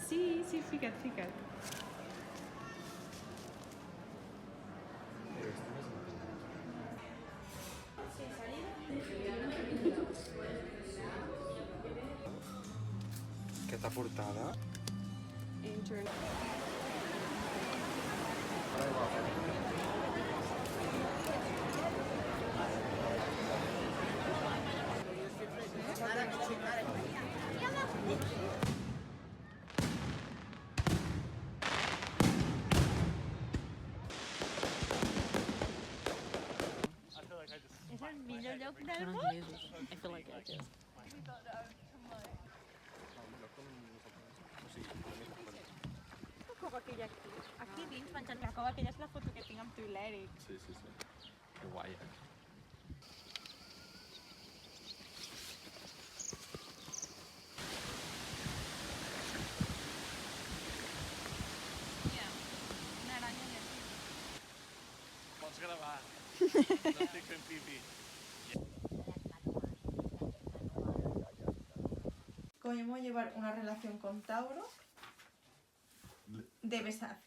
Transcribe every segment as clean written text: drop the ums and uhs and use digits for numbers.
Sí, sí, fica't, fica't. Aquesta portada. És el millor lloc del món? I feel like it is. La cova aquella aquí dins menjant la cova, aquella és la foto que tinc amb tu i l'Eric. Sí, sí, sí. Que guai, Mira, una aranya allà. Pots gravar. No estic fent pipi. ¿Cómo llevar una relación con Tauro? Debes hacer.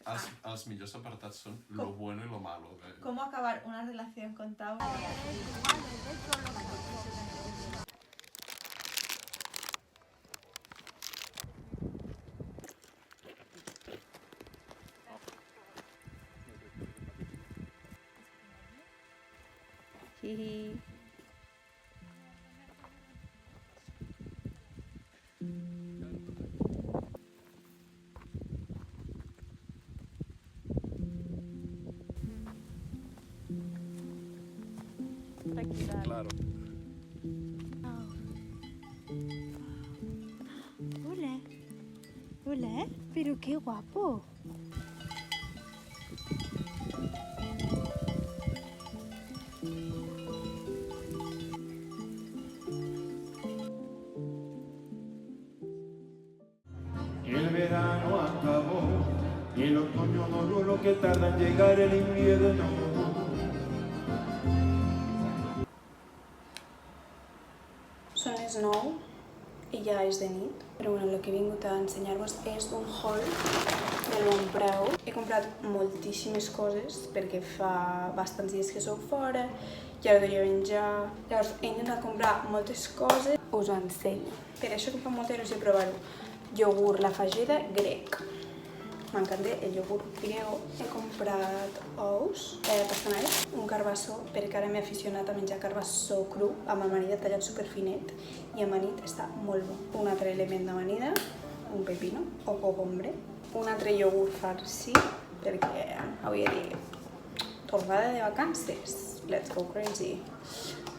Els millors apartats són lo bueno y lo malo. ¿Cómo acabar una relación con Tauro? Claro. Hola. Hola, pero qué guapo. El verano acabó y el otoño no duró lo que tarda en llegar el invierno. Són les 9 i ja és de nit, però bueno, el que he vingut a ensenyar-vos és un haul del Bonpreu. He comprat moltíssimes coses perquè fa bastants dies que sóc fora, ja no tenia menjar, llavors he intentat comprar moltes coses, us ho ensenyo. Per això he comprat molta il·lusió provar-ho. Iogurt, la fageda grec. M'encanta el iogurt grego. He comprat ous, pastanares, un carbassó, perquè ara m'he aficionat a menjar carbassó cru, amb amanida tallat superfinet, i amanit està molt bo. Un altre element d'amanida, un pepino o cogombre. Un altre iogurt farcí, perquè avui he dit tornada de vacances, let's go crazy.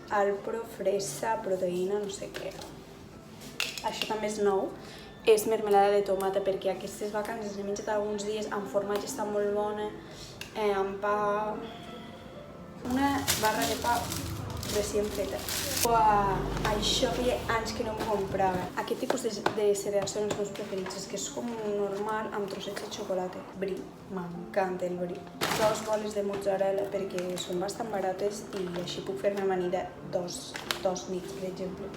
Alpro, fresa, proteïna, no sé què. Això també és nou. És mermelada de tomata, perquè aquestes vacances he menjat alguns dies, amb formatge està molt bona, amb pa, una barra de pa recient feta. Això feia anys que no m'ho comprava. Aquest tipus de cereals són els meus preferits, és que és com normal amb trossets de xocolata. Brie, m'encanta el brie. 2 boles de mozzarella perquè són bastant barates i així puc fer-me amanida dos nits, per exemple.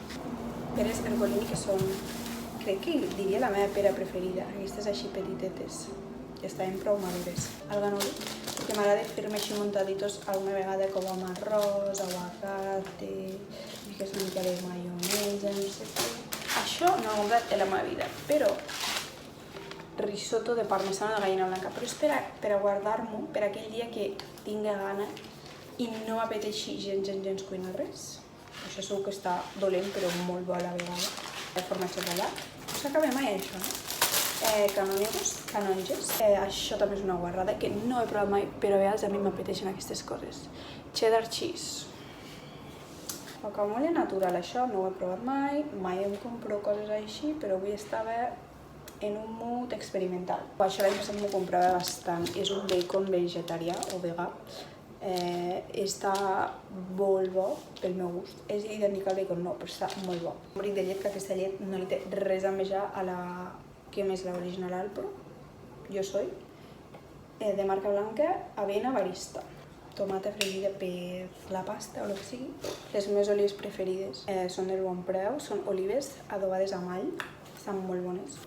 Peres ergolini, que són, crec que diria la meva pera preferida, aquestes així petitetes, que estaven prou madures. El ganoli, perquè m'agrada fer-me així muntaditos alguna vegada com amb arròs, aguacate, fiques una mica de maionesa, no sé què. Això no ho he comprat en la meva vida, però risotto de parmesano de gallina blanca, però és per a guardar-m'ho per aquell dia que tingui gana i no m'apeteixi gens cuinar res. Això segur que està dolent, però molt bo a la vegada. El formatge tallat. No s'acaba mai això, no? Canonges. Això també és una guarrada que no he provat mai, però a vegades a mi m'apeteixen aquestes coses. Cheddar cheese. Guacamole natural, això no ho he provat mai em compro coses així, però avui estava en un mood experimental. Això l'any passat m'ho comprava bastant. És un bacon vegetarià o vegà. Està molt bo pel meu gust. És idèntic al bacon, no, però està molt bo. Un bric de llet, que aquesta llet no li té res a envejar a la que més l'original Alpro. Jo soy. De marca blanca, avena barista. Tomata fregida per la pasta o el que sigui. Les meves olives preferides són del Bonpreu, són olives adobades amb all. estan molt bones.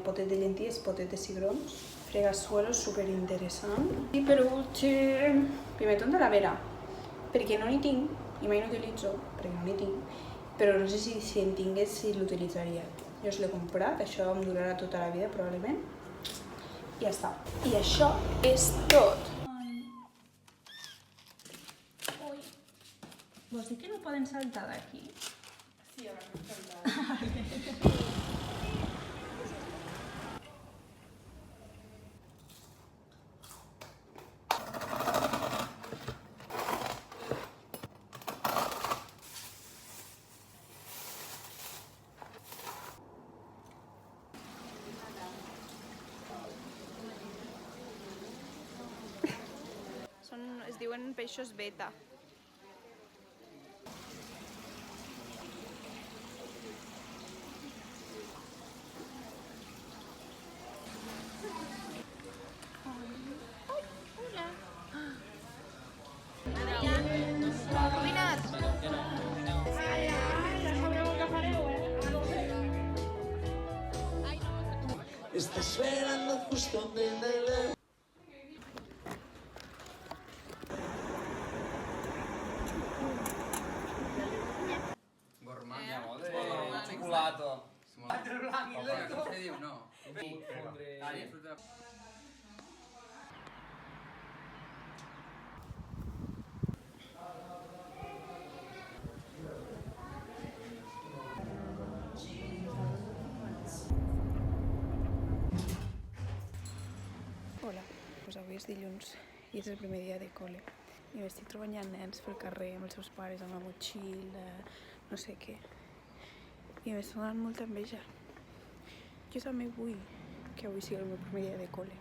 Potet de llenties, potet de cigrons, fregasuelos, superinteressant. I per últim, pimentón de la Vera, perquè no n'hi tinc, i mai no utilitzo, perquè no n'hi tinc, però no sé si en tingués si l'utilitzaria. Jo l'he comprat, això em durarà tota la vida probablement, i ja està. I això és tot. Vols dir que no poden saltar d'aquí? Sí, ahora me encanta. Es diuen peixos beta. Está esperando justo donde la... Cioccolato. Che diu, no? Frutta. Hola, doncs avui és dilluns i és el primer dia de col·le. I m'estic trobant ja nens pel carrer amb els seus pares, amb la motxilla, no sé què. I m'està donant molta enveja. Jo també vull que avui sigui el meu primer dia de col·le.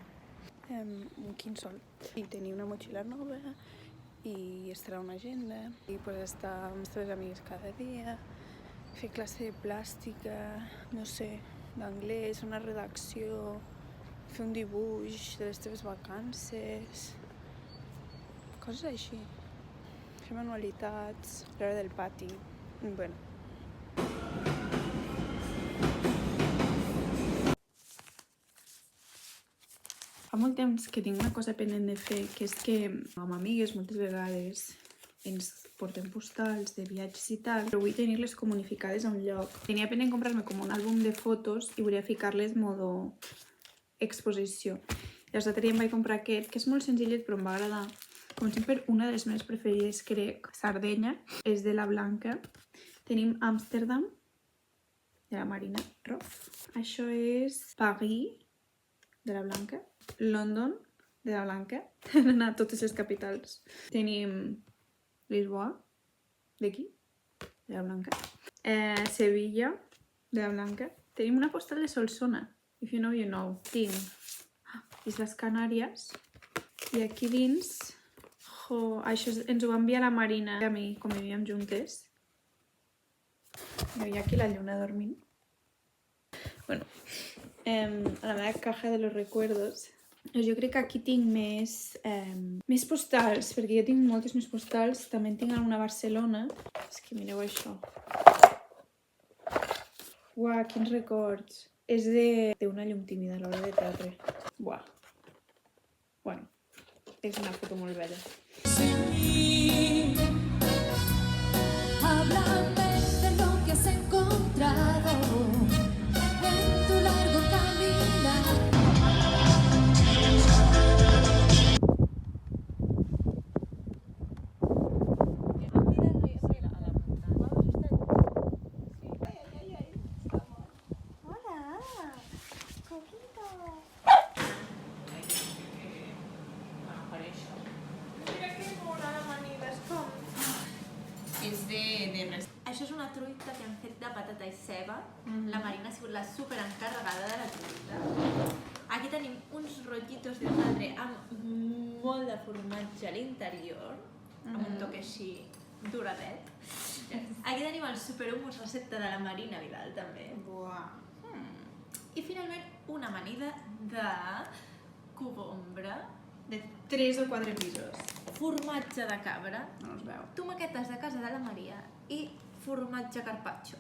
Quin sol. I tenir una motxilla nova i estarà una agenda i pues, estar amb les teves amigues cada dia, fer classe de plàstica, no sé, d'anglès, una redacció, fer un dibuix de les teves vacances, coses així. Fer manualitats, l'hora del pati, bueno. Fa molt temps que tinc una cosa pendent de fer, que és que amb amigues moltes vegades ens portem postals de viatges i tal, però vull tenir-les com unificades a un lloc. Tenia pendent comprar-me com un àlbum de fotos i volia ficar-les modo exposició. Llavors l'altre dia em vaig comprar aquest, que és molt senzillet però em va agradar. Com sempre, una de les meves preferides, crec, Sardenya, és de la Blanca. Tenim Amsterdam, de la Marina Roth. Això és Paris, de la Blanca. London, de la Blanca. Han anat totes les capitals. Tenim Lisboa, d'aquí, de la Blanca. Sevilla, de la Blanca. Tenim una postal de Solsona. If you know, you know. Tinc Islas Canàries. I aquí dins... això ens ho va enviar la Marina a mi, com vivíem juntes. I aquí la lluna dormint. Bueno, a la meva caja de los recuerdos. Jo crec que aquí tinc més postals, perquè jo tinc moltes més postals. També en tinc alguna a Barcelona. És que mireu això. Uau, quins records. És d'una llum tímida a l'hora de teatre. Uau. Bueno, és una foto molt bella. Háblame de lo que has encontrado en tu largo caminar. Això és una truita que hem fet de patata i ceba. La Marina ha sigut la superencarregada de la truita. Aquí tenim uns rotllitos de hojaldre amb molt de formatge a l'interior, amb un toque així duradet. Aquí tenim el superhummus recepta de la Marina Vidal, també. I finalment una amanida de cogombre, De 3 o 4 pisos. formatge de cabra, No es veu. tomaquetes de casa de la Maria i formatge carpaccio.